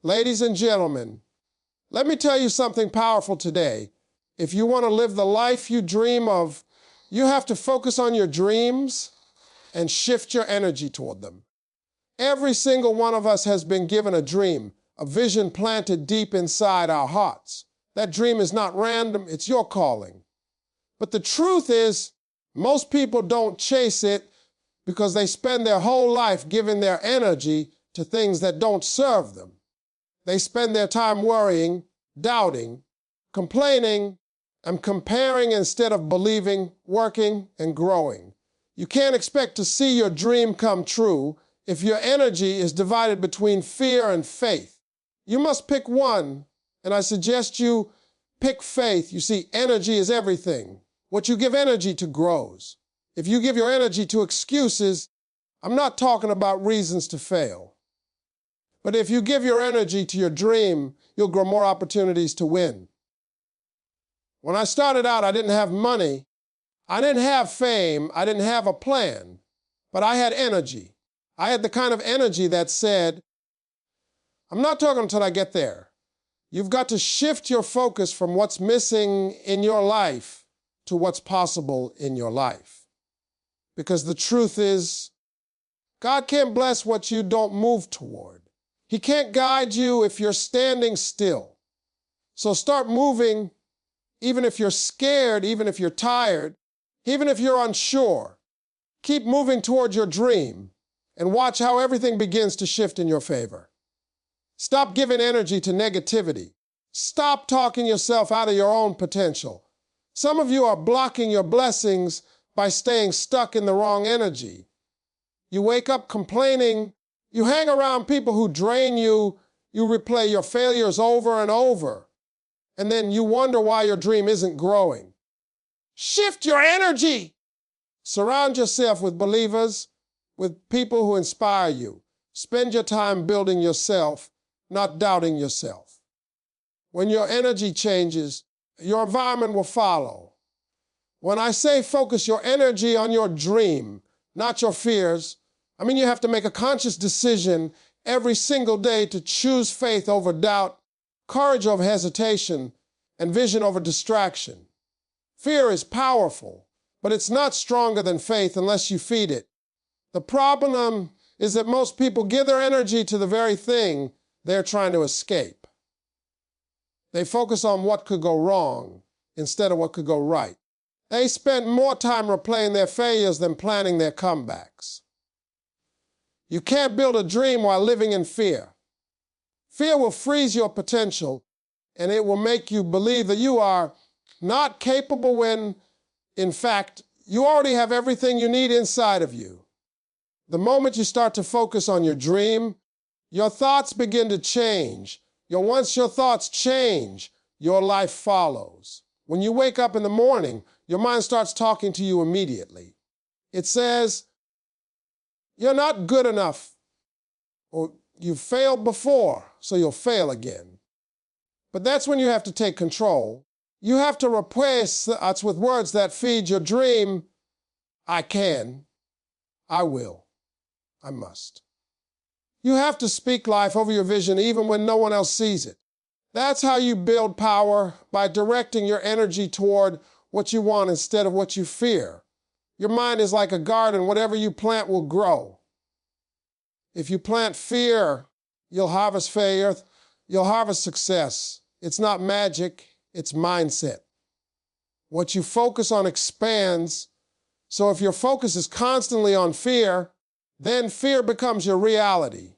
Ladies and gentlemen, let me tell you something powerful today. If you want to live the life you dream of, you have to focus on your dreams and shift your energy toward them. Every single one of us has been given a dream, a vision planted deep inside our hearts. That dream is not random, it's your calling. But the truth is, most people don't chase it because they spend their whole life giving their energy to things that don't serve them. They spend their time worrying, doubting, complaining, and comparing instead of believing, working, and growing. You can't expect to see your dream come true if your energy is divided between fear and faith. You must pick one, and I suggest you pick faith. You see, energy is everything. What you give energy to grows. If you give your energy to excuses, I'm not talking about reasons to fail. But if you give your energy to your dream, you'll grow more opportunities to win. When I started out, I didn't have money. I didn't have fame. I didn't have a plan. But I had energy. I had the kind of energy that said, I'm not talking until I get there. You've got to shift your focus from what's missing in your life to what's possible in your life. Because the truth is, God can't bless what you don't move toward. He can't guide you if you're standing still. So start moving, even if you're scared, even if you're tired, even if you're unsure. Keep moving toward your dream and watch how everything begins to shift in your favor. Stop giving energy to negativity. Stop talking yourself out of your own potential. Some of you are blocking your blessings by staying stuck in the wrong energy. You wake up complaining. You hang around people who drain you. You replay your failures over and over. And then you wonder why your dream isn't growing. Shift your energy. Surround yourself with believers, with people who inspire you. Spend your time building yourself, not doubting yourself. When your energy changes, your environment will follow. When I say focus your energy on your dream, not your fears, I mean you have to make a conscious decision every single day to choose faith over doubt, courage over hesitation, and vision over distraction. Fear is powerful, but it's not stronger than faith unless you feed it. The problem is that most people give their energy to the very thing they're trying to escape. They focus on what could go wrong instead of what could go right. They spend more time replaying their failures than planning their comebacks. You can't build a dream while living in fear. Fear will freeze your potential, and it will make you believe that you are not capable when, in fact, you already have everything you need inside of you. The moment you start to focus on your dream, your thoughts begin to change. Once your thoughts change, your life follows. When you wake up in the morning, your mind starts talking to you immediately. It says, you're not good enough, or you failed before, so you'll fail again. But that's when you have to take control. You have to replace thoughts with words that feed your dream. I can, I will, I must. You have to speak life over your vision even when no one else sees it. That's how you build power, by directing your energy toward what you want instead of what you fear. Your mind is like a garden. Whatever you plant will grow. If you plant fear, you'll harvest failure. You'll harvest success. It's not magic, it's mindset. What you focus on expands. So if your focus is constantly on fear, then fear becomes your reality.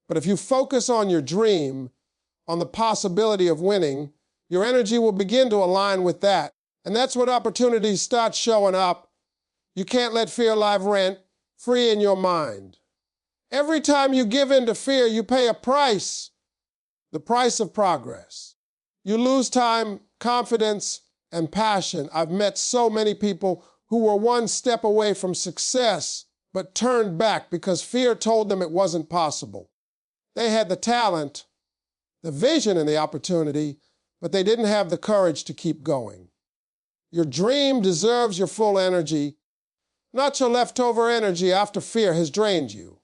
But if you focus on your dream, on the possibility of winning, your energy will begin to align with that. And that's when opportunities start showing up. You can't let fear live rent free in your mind. Every time you give in to fear, you pay a price, the price of progress. You lose time, confidence, and passion. I've met so many people who were one step away from success, but turned back because fear told them it wasn't possible. They had the talent, the vision, and the opportunity, but they didn't have the courage to keep going. Your dream deserves your full energy, not your leftover energy after fear has drained you.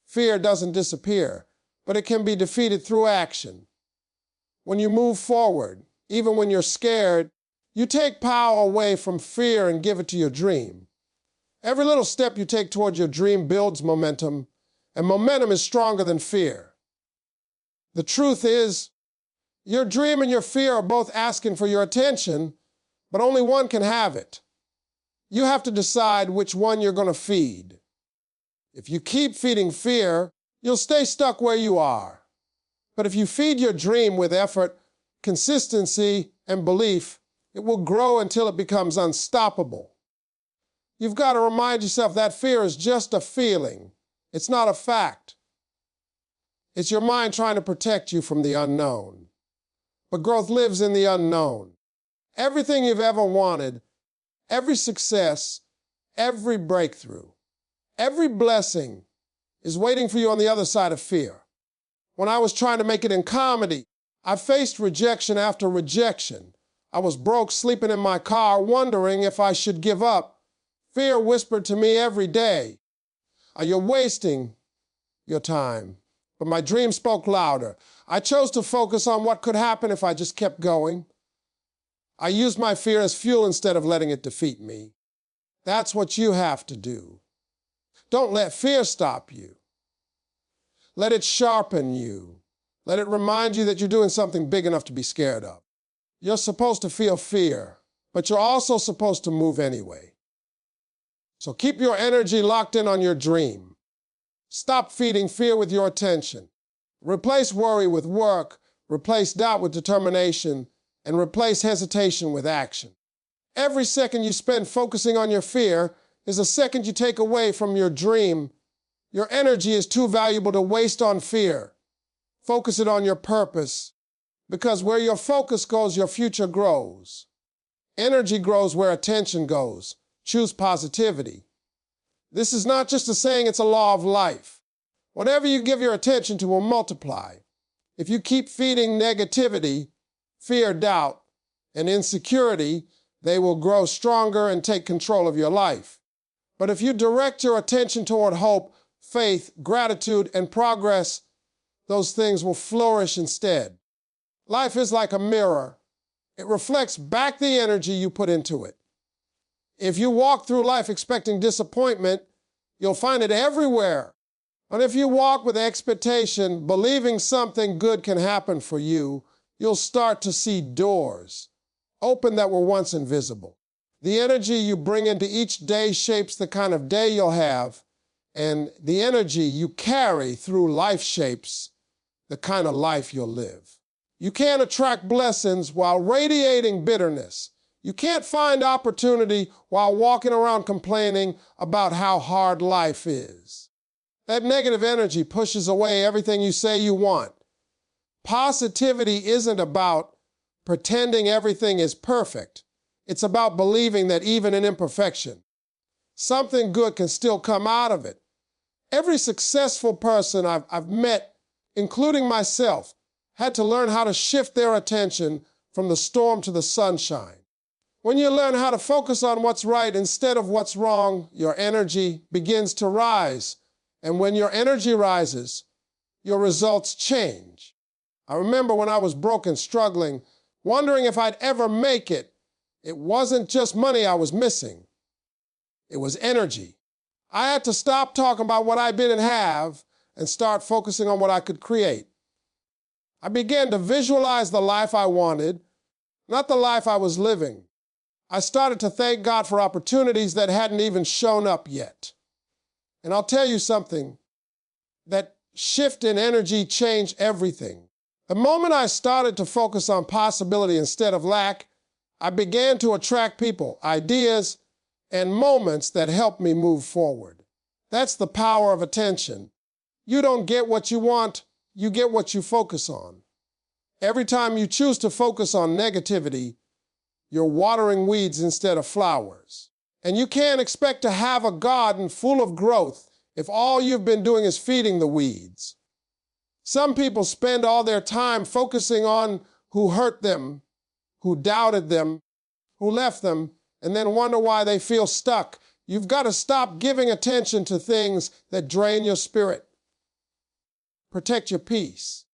Fear doesn't disappear, but it can be defeated through action. When you move forward, even when you're scared, you take power away from fear and give it to your dream. Every little step you take towards your dream builds momentum, and momentum is stronger than fear. The truth is, your dream and your fear are both asking for your attention, but only one can have it. You have to decide which one you're going to feed. If you keep feeding fear, you'll stay stuck where you are. But if you feed your dream with effort, consistency, and belief, it will grow until it becomes unstoppable. You've got to remind yourself that fear is just a feeling. It's not a fact. It's your mind trying to protect you from the unknown. But growth lives in the unknown. Everything you've ever wanted, every success, every breakthrough, every blessing is waiting for you on the other side of fear. When I was trying to make it in comedy, I faced rejection after rejection. I was broke, sleeping in my car, wondering if I should give up. Fear whispered to me every day, "You're wasting your time." But my dream spoke louder. I chose to focus on what could happen if I just kept going. I used my fear as fuel instead of letting it defeat me. That's what you have to do. Don't let fear stop you. Let it sharpen you. Let it remind you that you're doing something big enough to be scared of. You're supposed to feel fear, but you're also supposed to move anyway. So keep your energy locked in on your dream. Stop feeding fear with your attention. Replace worry with work, replace doubt with determination, and replace hesitation with action. Every second you spend focusing on your fear is a second you take away from your dream. Your energy is too valuable to waste on fear. Focus it on your purpose, because where your focus goes, your future grows. Energy grows where attention goes. Choose positivity. This is not just a saying, it's a law of life. Whatever you give your attention to will multiply. If you keep feeding negativity, fear, doubt, and insecurity, they will grow stronger and take control of your life. But if you direct your attention toward hope, faith, gratitude, and progress, those things will flourish instead. Life is like a mirror. It reflects back the energy you put into it. If you walk through life expecting disappointment, you'll find it everywhere. But if you walk with expectation, believing something good can happen for you, you'll start to see doors open that were once invisible. The energy you bring into each day shapes the kind of day you'll have, and the energy you carry through life shapes the kind of life you'll live. You can't attract blessings while radiating bitterness. You can't find opportunity while walking around complaining about how hard life is. That negative energy pushes away everything you say you want. Positivity isn't about pretending everything is perfect. It's about believing that even in imperfection, something good can still come out of it. Every successful person I've met, including myself, had to learn how to shift their attention from the storm to the sunshine. When you learn how to focus on what's right instead of what's wrong, your energy begins to rise. And when your energy rises, your results change. I remember when I was broke and struggling, wondering if I'd ever make it. It wasn't just money I was missing. It was energy. I had to stop talking about what I didn't have and start focusing on what I could create. I began to visualize the life I wanted, not the life I was living. I started to thank God for opportunities that hadn't even shown up yet. And I'll tell you something, that shift in energy changed everything. The moment I started to focus on possibility instead of lack, I began to attract people, ideas, and moments that helped me move forward. That's the power of attention. You don't get what you want, you get what you focus on. Every time you choose to focus on negativity, you're watering weeds instead of flowers. And you can't expect to have a garden full of growth if all you've been doing is feeding the weeds. Some people spend all their time focusing on who hurt them, who doubted them, who left them, and then wonder why they feel stuck. You've got to stop giving attention to things that drain your spirit. Protect your peace.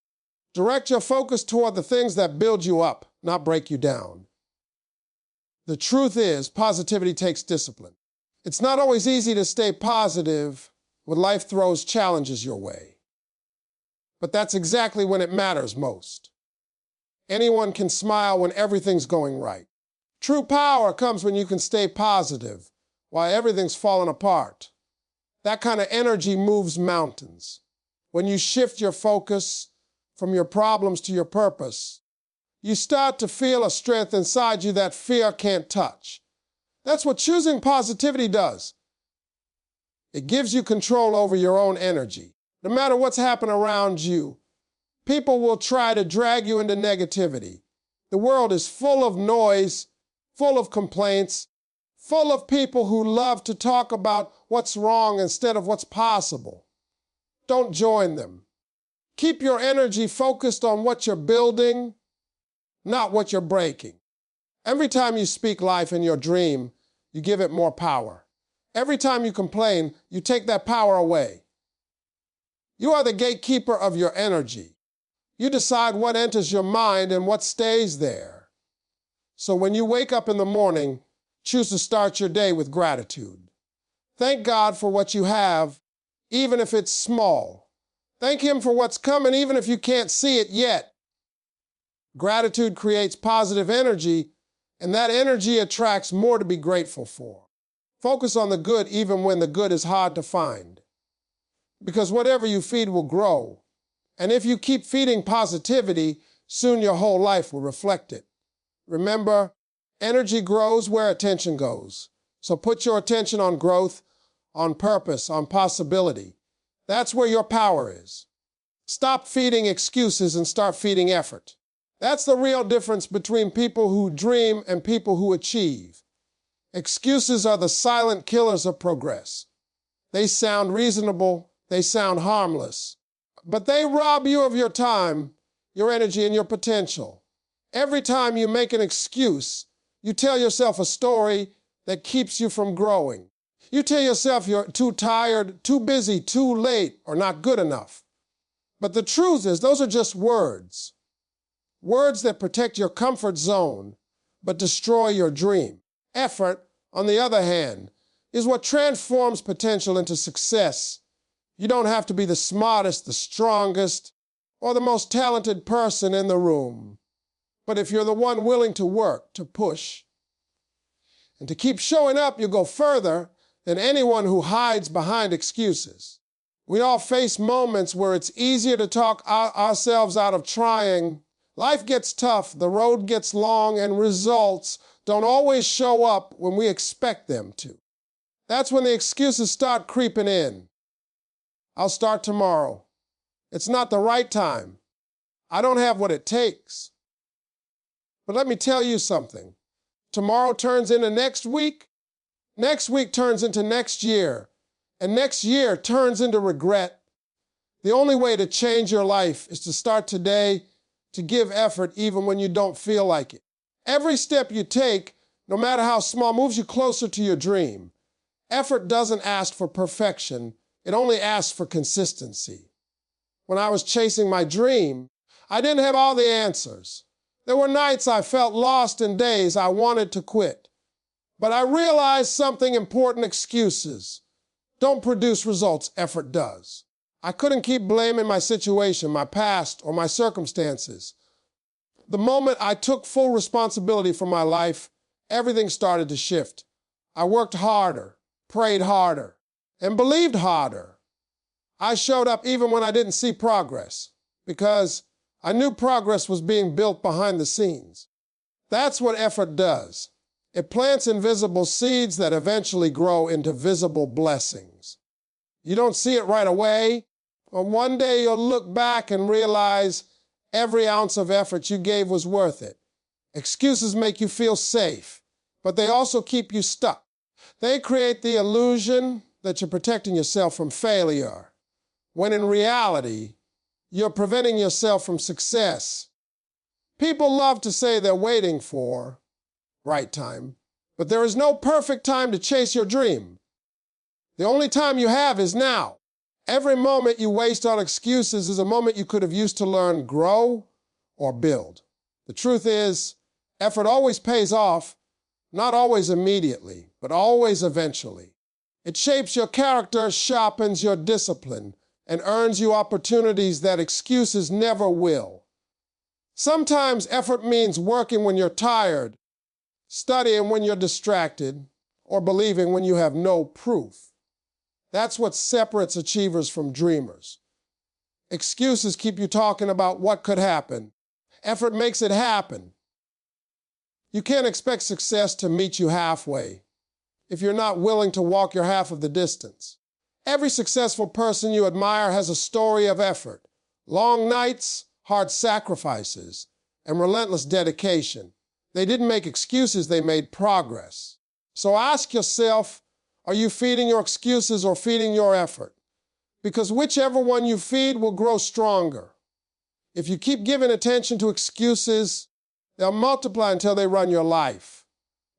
Direct your focus toward the things that build you up, not break you down. The truth is, positivity takes discipline. It's not always easy to stay positive when life throws challenges your way. But that's exactly when it matters most. Anyone can smile when everything's going right. True power comes when you can stay positive while everything's falling apart. That kind of energy moves mountains. When you shift your focus from your problems to your purpose, you start to feel a strength inside you that fear can't touch. That's what choosing positivity does. It gives you control over your own energy. No matter what's happening around you, people will try to drag you into negativity. The world is full of noise, full of complaints, full of people who love to talk about what's wrong instead of what's possible. Don't join them. Keep your energy focused on what you're building, not what you're breaking. Every time you speak life in your dream, you give it more power. Every time you complain, you take that power away. You are the gatekeeper of your energy. You decide what enters your mind and what stays there. So when you wake up in the morning, choose to start your day with gratitude. Thank God for what you have, even if it's small. Thank Him for what's coming, even if you can't see it yet. Gratitude creates positive energy, and that energy attracts more to be grateful for. Focus on the good even when the good is hard to find. Because whatever you feed will grow. And if you keep feeding positivity, soon your whole life will reflect it. Remember, energy grows where attention goes. So put your attention on growth, on purpose, on possibility. That's where your power is. Stop feeding excuses and start feeding effort. That's the real difference between people who dream and people who achieve. Excuses are the silent killers of progress. They sound reasonable, they sound harmless, but they rob you of your time, your energy, and your potential. Every time you make an excuse, you tell yourself a story that keeps you from growing. You tell yourself you're too tired, too busy, too late, or not good enough. But the truth is, those are just words. Words that protect your comfort zone, but destroy your dream. Effort, on the other hand, is what transforms potential into success. You don't have to be the smartest, the strongest, or the most talented person in the room. But if you're the one willing to work, to push, and to keep showing up, you go further than anyone who hides behind excuses. We all face moments where it's easier to talk ourselves out of trying. Life gets tough, the road gets long, and results don't always show up when we expect them to. That's when the excuses start creeping in. I'll start tomorrow. It's not the right time. I don't have what it takes. But let me tell you something. Tomorrow turns into next week turns into next year, and next year turns into regret. The only way to change your life is to start today, to give effort even when you don't feel like it. Every step you take, no matter how small, moves you closer to your dream. Effort doesn't ask for perfection, it only asks for consistency. When I was chasing my dream, I didn't have all the answers. There were nights I felt lost and days I wanted to quit. But I realized something important: excuses don't produce results, effort does. I couldn't keep blaming my situation, my past, or my circumstances. The moment I took full responsibility for my life, everything started to shift. I worked harder, prayed harder, and believed harder. I showed up even when I didn't see progress, because I knew progress was being built behind the scenes. That's what effort does. It plants invisible seeds that eventually grow into visible blessings. You don't see it right away, but one day you'll look back and realize every ounce of effort you gave was worth it. Excuses make you feel safe, but they also keep you stuck. They create the illusion that you're protecting yourself from failure, when in reality, you're preventing yourself from success. People love to say they're waiting for right time, but there is no perfect time to chase your dream. The only time you have is now. Every moment you waste on excuses is a moment you could have used to learn, grow, or build. The truth is, effort always pays off, not always immediately, but always eventually. It shapes your character, sharpens your discipline, and earns you opportunities that excuses never will. Sometimes effort means working when you're tired, studying when you're distracted, or believing when you have no proof. That's what separates achievers from dreamers. Excuses keep you talking about what could happen. Effort makes it happen. You can't expect success to meet you halfway if you're not willing to walk your half of the distance. Every successful person you admire has a story of effort, long nights, hard sacrifices, and relentless dedication. They didn't make excuses, they made progress. So ask yourself, are you feeding your excuses or feeding your effort? Because whichever one you feed will grow stronger. If you keep giving attention to excuses, they'll multiply until they run your life.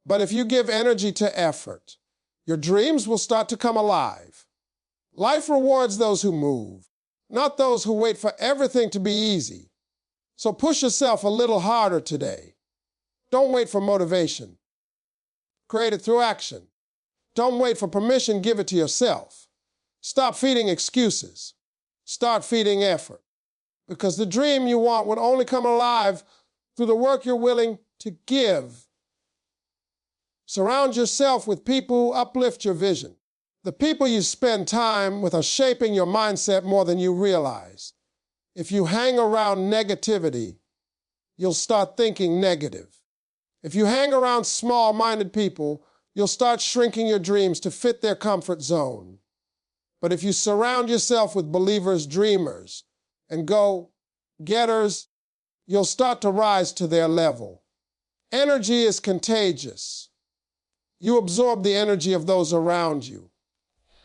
But if you give energy to effort, your dreams will start to come alive. Life rewards those who move, not those who wait for everything to be easy. So push yourself a little harder today. Don't wait for motivation. Create it through action. Don't wait for permission, give it to yourself. Stop feeding excuses. Start feeding effort. Because the dream you want will only come alive through the work you're willing to give. Surround yourself with people who uplift your vision. The people you spend time with are shaping your mindset more than you realize. If you hang around negativity, you'll start thinking negative. If you hang around small-minded people, you'll start shrinking your dreams to fit their comfort zone. But if you surround yourself with believers, dreamers, and go-getters, you'll start to rise to their level. Energy is contagious. You absorb the energy of those around you.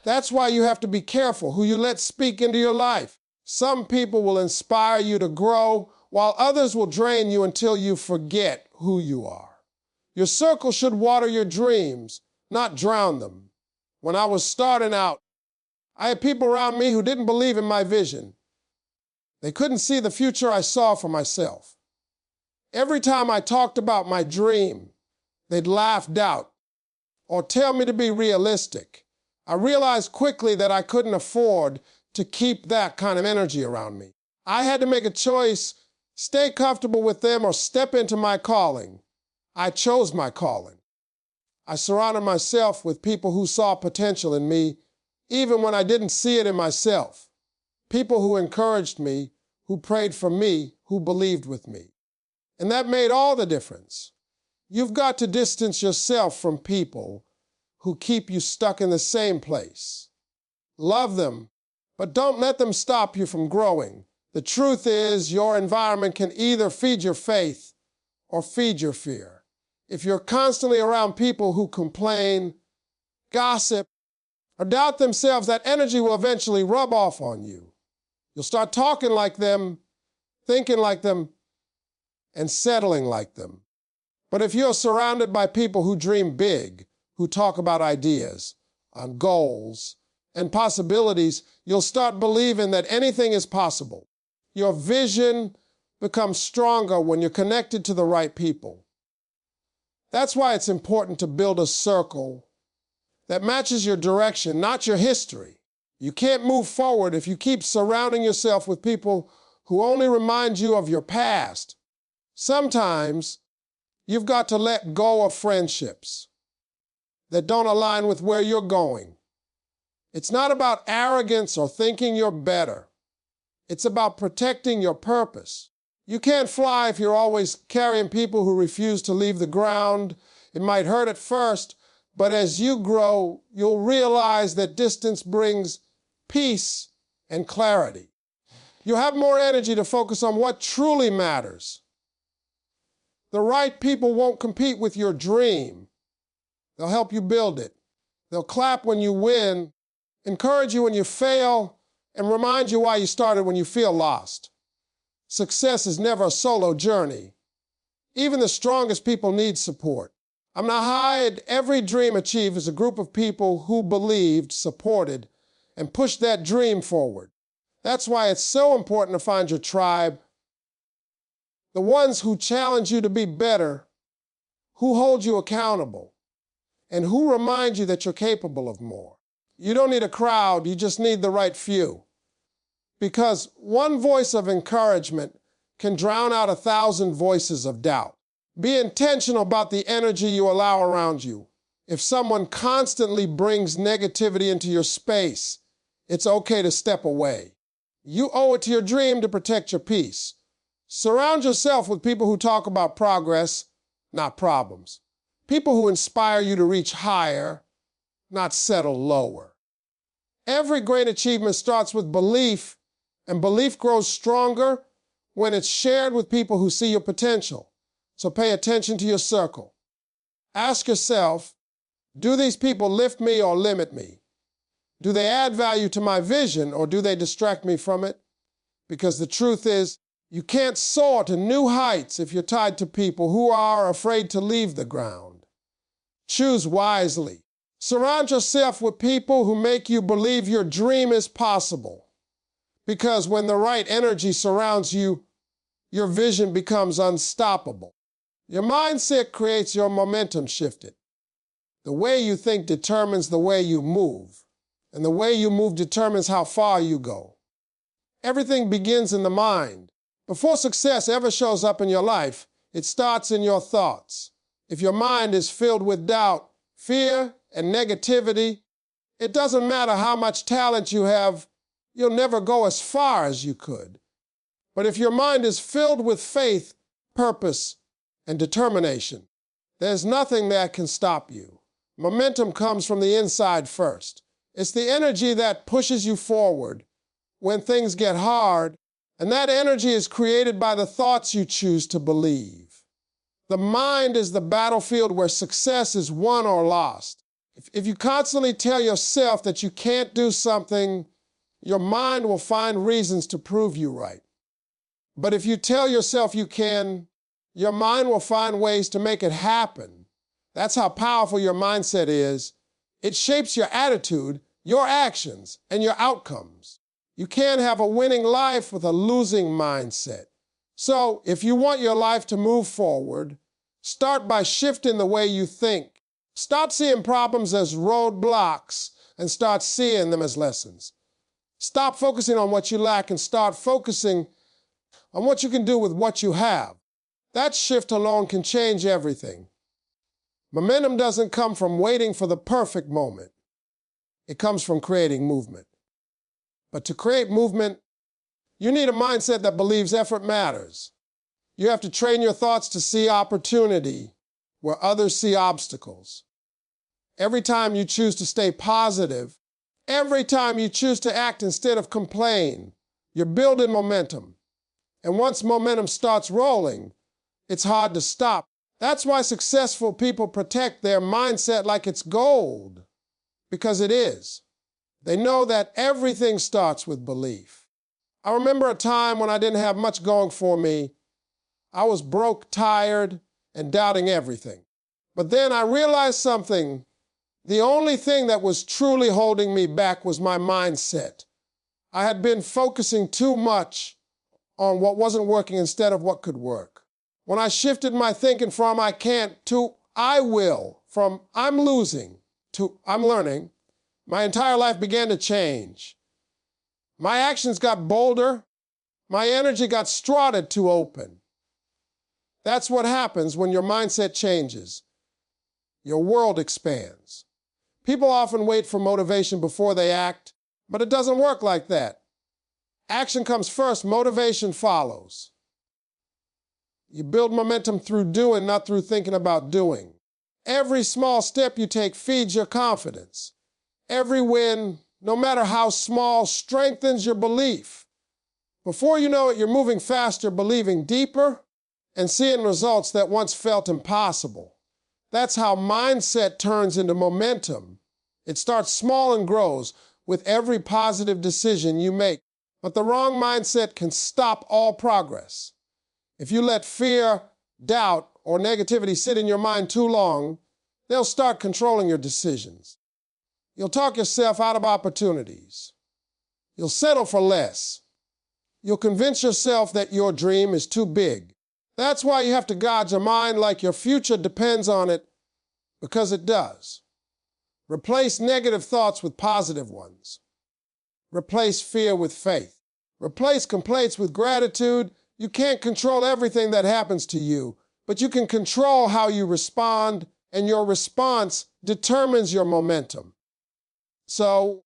That's why you have to be careful who you let speak into your life. Some people will inspire you to grow, while others will drain you until you forget who you are. Your circle should water your dreams, not drown them. When I was starting out, I had people around me who didn't believe in my vision. They couldn't see the future I saw for myself. Every time I talked about my dream, they'd laugh out or tell me to be realistic. I realized quickly that I couldn't afford to keep that kind of energy around me. I had to make a choice, stay comfortable with them or step into my calling. I chose my calling. I surrounded myself with people who saw potential in me, even when I didn't see it in myself. People who encouraged me, who prayed for me, who believed with me. And that made all the difference. You've got to distance yourself from people who keep you stuck in the same place. Love them, but don't let them stop you from growing. The truth is, your environment can either feed your faith or feed your fear. If you're constantly around people who complain, gossip, or doubt themselves, that energy will eventually rub off on you. You'll start talking like them, thinking like them, and settling like them. But if you're surrounded by people who dream big, who talk about ideas, goals, and possibilities, you'll start believing that anything is possible. Your vision becomes stronger when you're connected to the right people. That's why it's important to build a circle that matches your direction, not your history. You can't move forward if you keep surrounding yourself with people who only remind you of your past. Sometimes you've got to let go of friendships that don't align with where you're going. It's not about arrogance or thinking you're better. It's about protecting your purpose. You can't fly if you're always carrying people who refuse to leave the ground. It might hurt at first, but as you grow, you'll realize that distance brings peace and clarity. You'll have more energy to focus on what truly matters. The right people won't compete with your dream. They'll help you build it. They'll clap when you win, encourage you when you fail, and remind you why you started when you feel lost. Success is never a solo journey. Even the strongest people need support. I'm not hiding. Every dream achieved is a group of people who believed, supported, and push that dream forward. That's why it's so important to find your tribe, the ones who challenge you to be better, who hold you accountable, and who remind you that you're capable of more. You don't need a crowd, you just need the right few. Because one voice of encouragement can drown out 1,000 voices of doubt. Be intentional about the energy you allow around you. If someone constantly brings negativity into your space, it's okay to step away. You owe it to your dream to protect your peace. Surround yourself with people who talk about progress, not problems. People who inspire you to reach higher, not settle lower. Every great achievement starts with belief, and belief grows stronger when it's shared with people who see your potential. So pay attention to your circle. Ask yourself, do these people lift me or limit me? Do they add value to my vision or do they distract me from it? Because the truth is, you can't soar to new heights if you're tied to people who are afraid to leave the ground. Choose wisely. Surround yourself with people who make you believe your dream is possible. Because when the right energy surrounds you, your vision becomes unstoppable. Your mindset creates your momentum shifted. The way you think determines the way you move, and the way you move determines how far you go. Everything begins in the mind. Before success ever shows up in your life, it starts in your thoughts. If your mind is filled with doubt, fear, and negativity, it doesn't matter how much talent you have, you'll never go as far as you could. But if your mind is filled with faith, purpose, and determination, there's nothing that can stop you. Momentum comes from the inside first. It's the energy that pushes you forward when things get hard, and that energy is created by the thoughts you choose to believe. The mind is the battlefield where success is won or lost. If you constantly tell yourself that you can't do something, your mind will find reasons to prove you right. But if you tell yourself you can, your mind will find ways to make it happen. That's how powerful your mindset is. It shapes your attitude, your actions, and your outcomes. You can't have a winning life with a losing mindset. So, if you want your life to move forward, start by shifting the way you think. Stop seeing problems as roadblocks and start seeing them as lessons. Stop focusing on what you lack and start focusing on what you can do with what you have. That shift alone can change everything. Momentum doesn't come from waiting for the perfect moment. It comes from creating movement. But to create movement, you need a mindset that believes effort matters. You have to train your thoughts to see opportunity where others see obstacles. Every time you choose to stay positive, every time you choose to act instead of complain, you're building momentum. And once momentum starts rolling, it's hard to stop. That's why successful people protect their mindset like it's gold, because it is. They know that everything starts with belief. I remember a time when I didn't have much going for me. I was broke, tired, and doubting everything. But then I realized something. The only thing that was truly holding me back was my mindset. I had been focusing too much on what wasn't working instead of what could work. When I shifted my thinking from I can't to I will, from I'm losing to I'm learning, my entire life began to change. My actions got bolder. My energy got strutted to open. That's what happens when your mindset changes. Your world expands. People often wait for motivation before they act, but it doesn't work like that. Action comes first, motivation follows. You build momentum through doing, not through thinking about doing. Every small step you take feeds your confidence. Every win, no matter how small, strengthens your belief. Before you know it, you're moving faster, believing deeper, and seeing results that once felt impossible. That's how mindset turns into momentum. It starts small and grows with every positive decision you make. But the wrong mindset can stop all progress. If you let fear, doubt, or negativity sit in your mind too long, they'll start controlling your decisions. You'll talk yourself out of opportunities. You'll settle for less. You'll convince yourself that your dream is too big. That's why you have to guard your mind like your future depends on it, because it does. Replace negative thoughts with positive ones. Replace fear with faith. Replace complaints with gratitude. You can't control everything that happens to you, but you can control how you respond, and your response determines your momentum. So,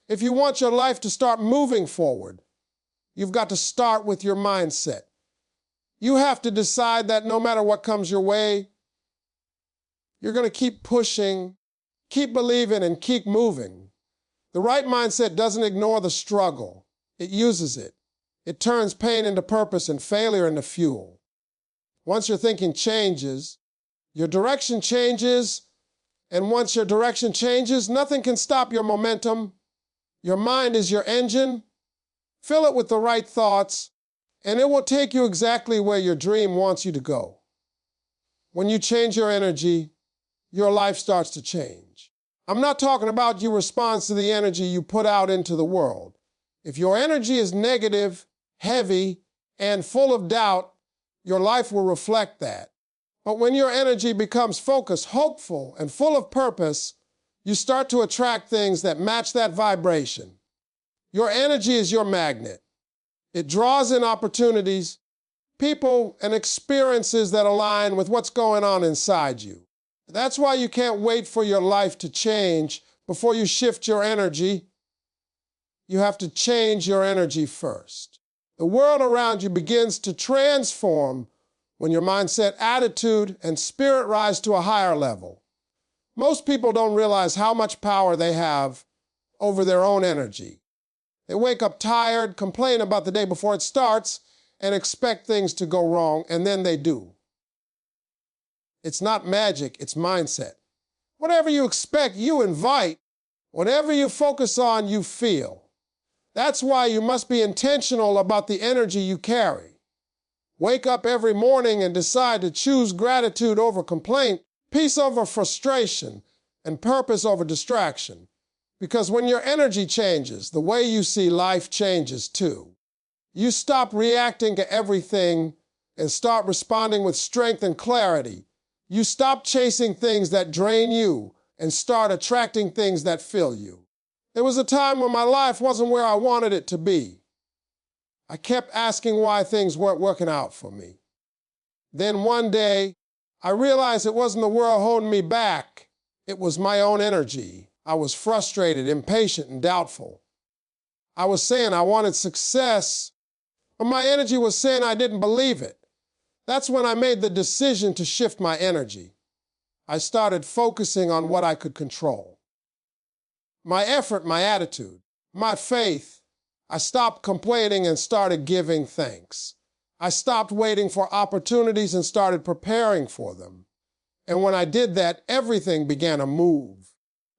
if you want your life to start moving forward, you've got to start with your mindset. You have to decide that no matter what comes your way, you're going to keep pushing, keep believing, and keep moving. The right mindset doesn't ignore the struggle. It uses it. It turns pain into purpose and failure into fuel. Once your thinking changes, your direction changes, and once your direction changes, nothing can stop your momentum. Your mind is your engine. Fill it with the right thoughts, and it will take you exactly where your dream wants you to go. When you change your energy, your life starts to change. I'm not talking about your response to the energy you put out into the world. If your energy is negative, heavy, and full of doubt, your life will reflect that. But when your energy becomes focused, hopeful, and full of purpose, you start to attract things that match that vibration. Your energy is your magnet. It draws in opportunities, people, and experiences that align with what's going on inside you. That's why you can't wait for your life to change before you shift your energy. You have to change your energy first. The world around you begins to transform when your mindset, attitude, and spirit rise to a higher level. Most people don't realize how much power they have over their own energy. They wake up tired, complain about the day before it starts, and expect things to go wrong, and then they do. It's not magic, it's mindset. Whatever you expect, you invite. Whatever you focus on, you feel. That's why you must be intentional about the energy you carry. Wake up every morning and decide to choose gratitude over complaint, peace over frustration, and purpose over distraction. Because when your energy changes, the way you see life changes too. You stop reacting to everything and start responding with strength and clarity. You stop chasing things that drain you and start attracting things that fill you. There was a time when my life wasn't where I wanted it to be. I kept asking why things weren't working out for me. Then one day, I realized it wasn't the world holding me back. It was my own energy. I was frustrated, impatient, and doubtful. I was saying I wanted success, but my energy was saying I didn't believe it. That's when I made the decision to shift my energy. I started focusing on what I could control. My effort, my attitude, my faith. I stopped complaining and started giving thanks. I stopped waiting for opportunities and started preparing for them. And when I did that, everything began to move.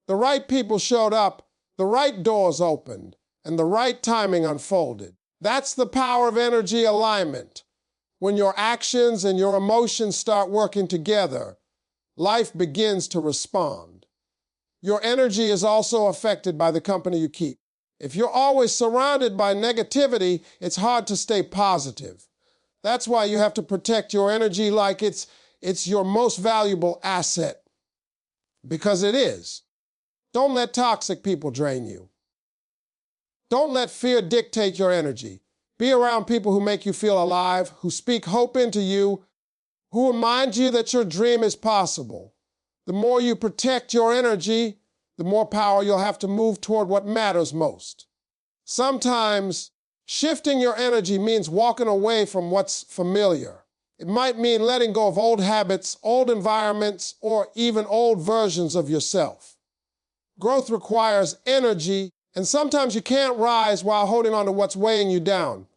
The right people showed up, the right doors opened, and the right timing unfolded. That's the power of energy alignment. When your actions and your emotions start working together, life begins to respond. Your energy is also affected by the company you keep. If you're always surrounded by negativity, it's hard to stay positive. That's why you have to protect your energy like it's your most valuable asset. Because it is. Don't let toxic people drain you. Don't let fear dictate your energy. Be around people who make you feel alive, who speak hope into you, who remind you that your dream is possible. The more you protect your energy, the more power you'll have to move toward what matters most. Sometimes shifting your energy means walking away from what's familiar. It might mean letting go of old habits, old environments, or even old versions of yourself. Growth requires energy, and sometimes you can't rise while holding on to what's weighing you down.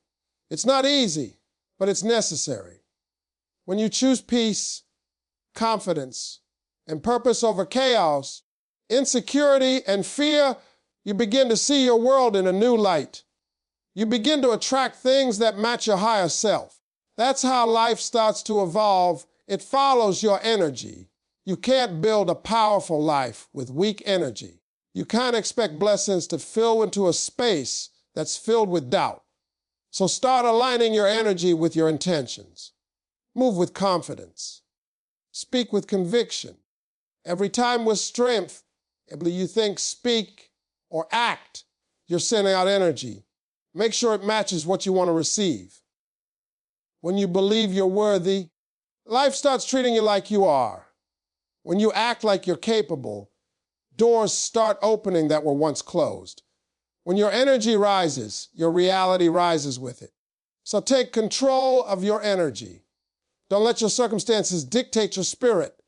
It's not easy, but it's necessary. When you choose peace, confidence, and purpose over chaos, insecurity, and fear, you begin to see your world in a new light. You begin to attract things that match your higher self. That's how life starts to evolve. It follows your energy. You can't build a powerful life with weak energy. You can't expect blessings to fill into a space that's filled with doubt. So start aligning your energy with your intentions. Move with confidence. Speak with conviction. Every time with strength, you think, speak, or act, you're sending out energy. Make sure it matches what you want to receive. When you believe you're worthy, life starts treating you like you are. When you act like you're capable, doors start opening that were once closed. When your energy rises, your reality rises with it. So take control of your energy. Don't let your circumstances dictate your spirit.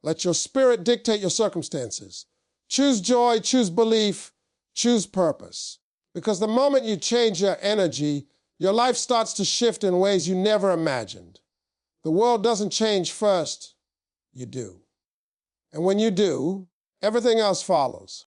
Let your spirit dictate your circumstances. Choose joy, choose belief, choose purpose. Because the moment you change your energy, your life starts to shift in ways you never imagined. The world doesn't change first, you do. And when you do, everything else follows.